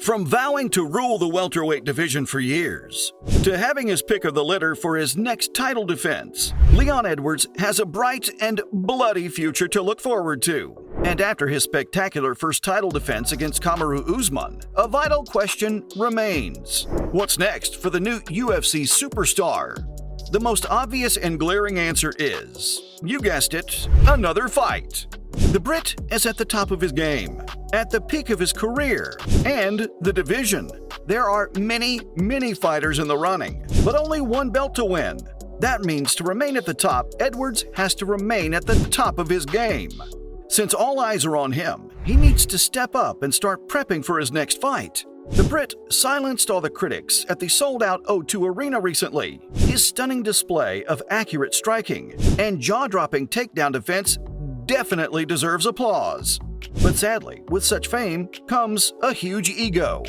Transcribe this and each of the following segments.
From vowing to rule the welterweight division for years, to having his pick of the litter for his next title defense, Leon Edwards has a bright and bloody future to look forward to. And after his spectacular first title defense against Kamaru Usman, a vital question remains. What's next for the new UFC superstar? The most obvious and glaring answer is, you guessed it, another fight. The Brit is at the top of his game, at the peak of his career, and the division. There are many fighters in the running, but only one belt to win. That means to remain at the top, Edwards has to remain at the top of his game. Since all eyes are on him, he needs to step up and start prepping for his next fight. The Brit silenced all the critics at the sold-out O2 Arena recently. His stunning display of accurate striking and jaw-dropping takedown defense definitely deserves applause. But sadly, with such fame comes a huge ego.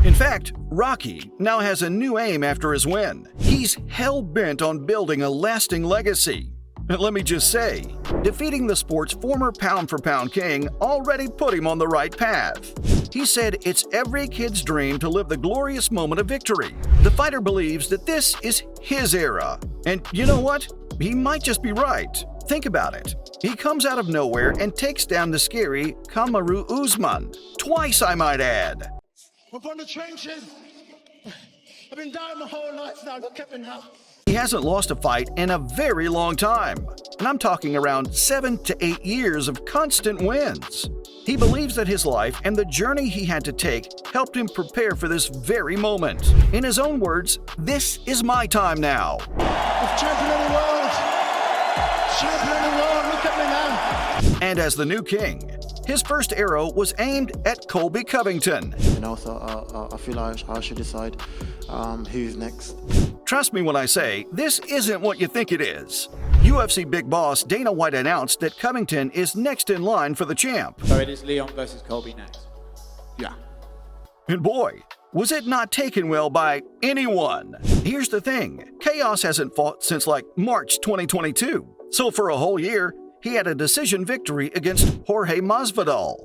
In fact, Rocky now has a new aim after his win. He's hell-bent on building a lasting legacy. And let me just say, defeating the sport's former pound-for-pound king already put him on the right path. He said it's every kid's dream to live the glorious moment of victory. The fighter believes that this is his era. And you know what? He might just be right. Think about it. He comes out of nowhere and takes down the scary Kamaru Usman. Twice, I might add. Up on the trenches. I've been down my whole life now. Look at me now. He hasn't lost a fight in a very long time, and I'm talking around 7 to 8 years of constant wins. He believes that his life and the journey he had to take helped him prepare for this very moment. In his own words, this is my time now. I'm champion of the world. Champion of the world, look at me now. And as the new king, his first arrow was aimed at Colby Covington. And also, I feel I should decide who's next. Trust me when I say, this isn't what you think it is. UFC big boss Dana White announced that Covington is next in line for the champ. So it is Leon versus Colby next. Yeah. And boy, was it not taken well by anyone. Here's the thing, Chaos hasn't fought since like March 2022. So for a whole year, he had a decision victory against Jorge Masvidal.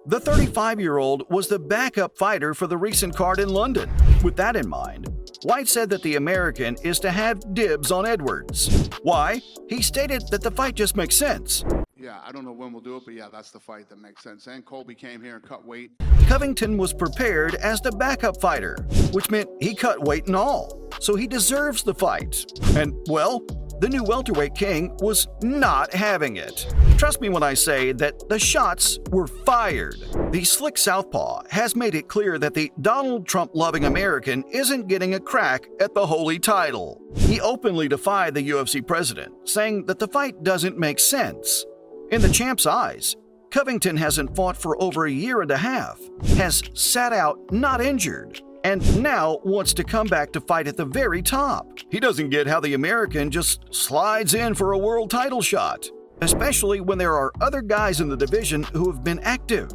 The 35-year-old was the backup fighter for the recent card in London. With that in mind, White said that the American is to have dibs on Edwards. Why? He stated that the fight just makes sense. Yeah, I don't know when we'll do it, but yeah, that's the fight that makes sense. And Colby came here and cut weight. Covington was prepared as the backup fighter, which meant he cut weight and all. So he deserves the fight. And, well, the new welterweight king was not having it. Trust me when I say that the shots were fired. The slick southpaw has made it clear that the Donald Trump-loving American isn't getting a crack at the holy title. He openly defied the UFC president, saying that the fight doesn't make sense. In the champ's eyes, Covington hasn't fought for over a year and a half, has sat out not injured, and now wants to come back to fight at the very top. He doesn't get how the American just slides in for a world title shot, especially when there are other guys in the division who have been active.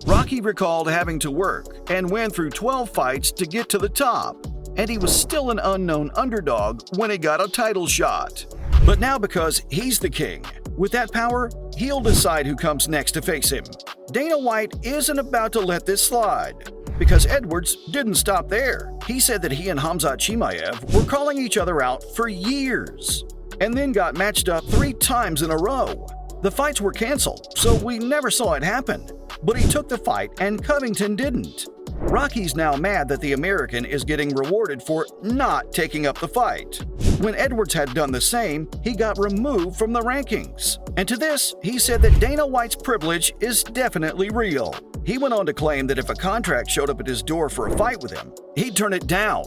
Rocky recalled having to work and win through 12 fights to get to the top, and he was still an unknown underdog when he got a title shot. But now because he's the king, with that power, he'll decide who comes next to face him. Dana White isn't about to let this slide, because Edwards didn't stop there. He said that he and Khamzat Chimaev were calling each other out for years, and then got matched up 3 times in a row. The fights were canceled, so we never saw it happen. But he took the fight and Covington didn't. Rocky's now mad that the American is getting rewarded for not taking up the fight. When Edwards had done the same, he got removed from the rankings. And to this, he said that Dana White's privilege is definitely real. He went on to claim that if a contract showed up at his door for a fight with him, he'd turn it down.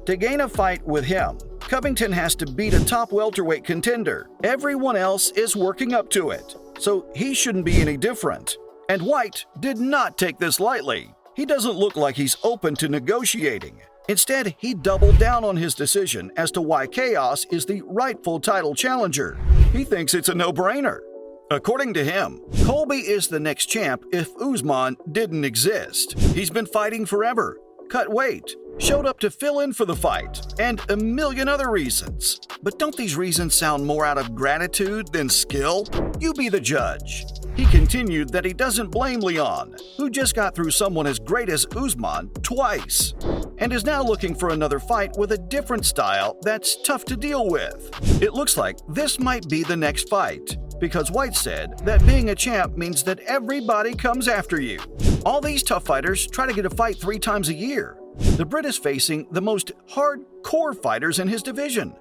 To gain a fight with him, Covington has to beat a top welterweight contender. Everyone else is working up to it, so he shouldn't be any different. And White did not take this lightly. He doesn't look like he's open to negotiating. Instead, he doubled down on his decision as to why Chaos is the rightful title challenger. He thinks it's a no-brainer. According to him, Colby is the next champ if Usman didn't exist. He's been fighting forever, cut weight, showed up to fill in for the fight, and a million other reasons. But don't these reasons sound more out of gratitude than skill? You be the judge. He continued that he doesn't blame Leon, who just got through someone as great as Usman twice, and is now looking for another fight with a different style that's tough to deal with. It looks like this might be the next fight, because White said that being a champ means that everybody comes after you. All these tough fighters try to get a fight 3 times a year. The Brit is facing the most hardcore fighters in his division,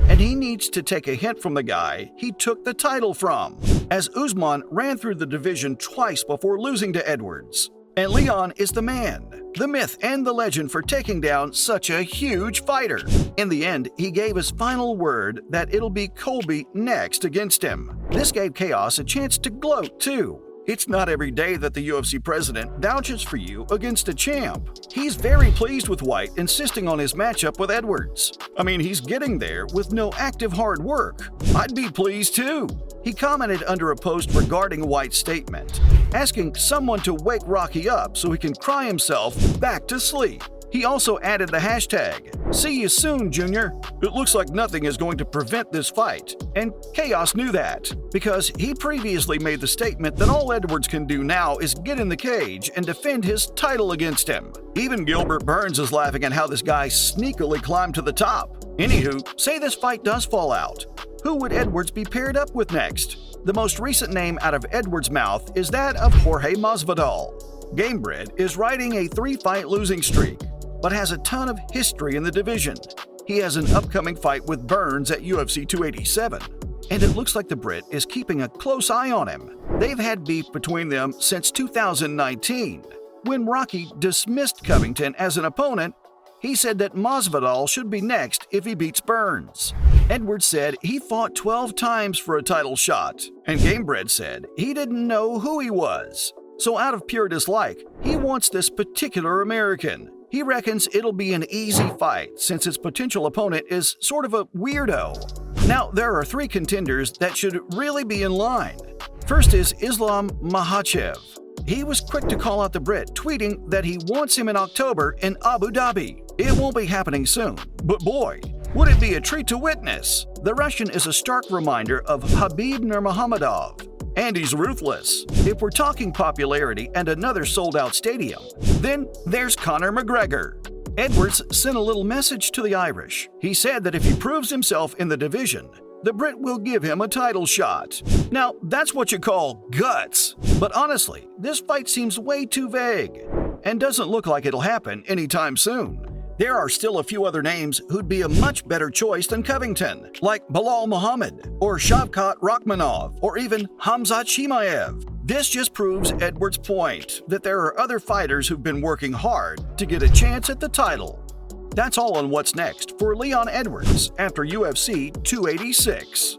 and he needs to take a hint from the guy he took the title from, as Usman ran through the division twice before losing to Edwards. And Leon is the man, the myth, and the legend for taking down such a huge fighter. In the end, he gave his final word that it'll be Colby next against him. This gave Chaos a chance to gloat, too. It's not every day that the UFC president vouches for you against a champ. He's very pleased with White insisting on his matchup with Edwards. I mean, he's getting there with no active hard work. I'd be pleased too. He commented under a post regarding White's statement, asking someone to wake Rocky up so he can cry himself back to sleep. He also added the hashtag, "See you soon, Junior." It looks like nothing is going to prevent this fight, and Chaos knew that, because he previously made the statement that all Edwards can do now is get in the cage and defend his title against him. Even Gilbert Burns is laughing at how this guy sneakily climbed to the top. Anywho, say this fight does fall out. Who would Edwards be paired up with next? The most recent name out of Edwards' mouth is that of Jorge Masvidal. Gamebred is riding a 3-fight losing streak, but has a ton of history in the division. He has an upcoming fight with Burns at UFC 287, and it looks like the Brit is keeping a close eye on him. They've had beef between them since 2019. When Rocky dismissed Covington as an opponent, he said that Masvidal should be next if he beats Burns. Edwards said he fought 12 times for a title shot, and Gamebred said he didn't know who he was. So out of pure dislike, he wants this particular American. He reckons it'll be an easy fight since its potential opponent is sort of a weirdo. Now, there are 3 contenders that should really be in line. First is Islam Makhachev. He was quick to call out the Brit, tweeting that he wants him in October in Abu Dhabi. It won't be happening soon, but boy, would it be a treat to witness. The Russian is a stark reminder of Khabib Nurmagomedov, and he's ruthless. If we're talking popularity and another sold-out stadium, then there's Conor McGregor. Edwards sent a little message to the Irish. He said that if he proves himself in the division, the Brit will give him a title shot. Now, that's what you call guts. But honestly, this fight seems way too vague, and doesn't look like it'll happen anytime soon. There are still a few other names who'd be a much better choice than Covington, like Bilal Muhammad, or Shavkat Rakhmonov, or even Khamzat Chimaev. This just proves Edwards' point that there are other fighters who've been working hard to get a chance at the title. That's all on what's next for Leon Edwards after UFC 286.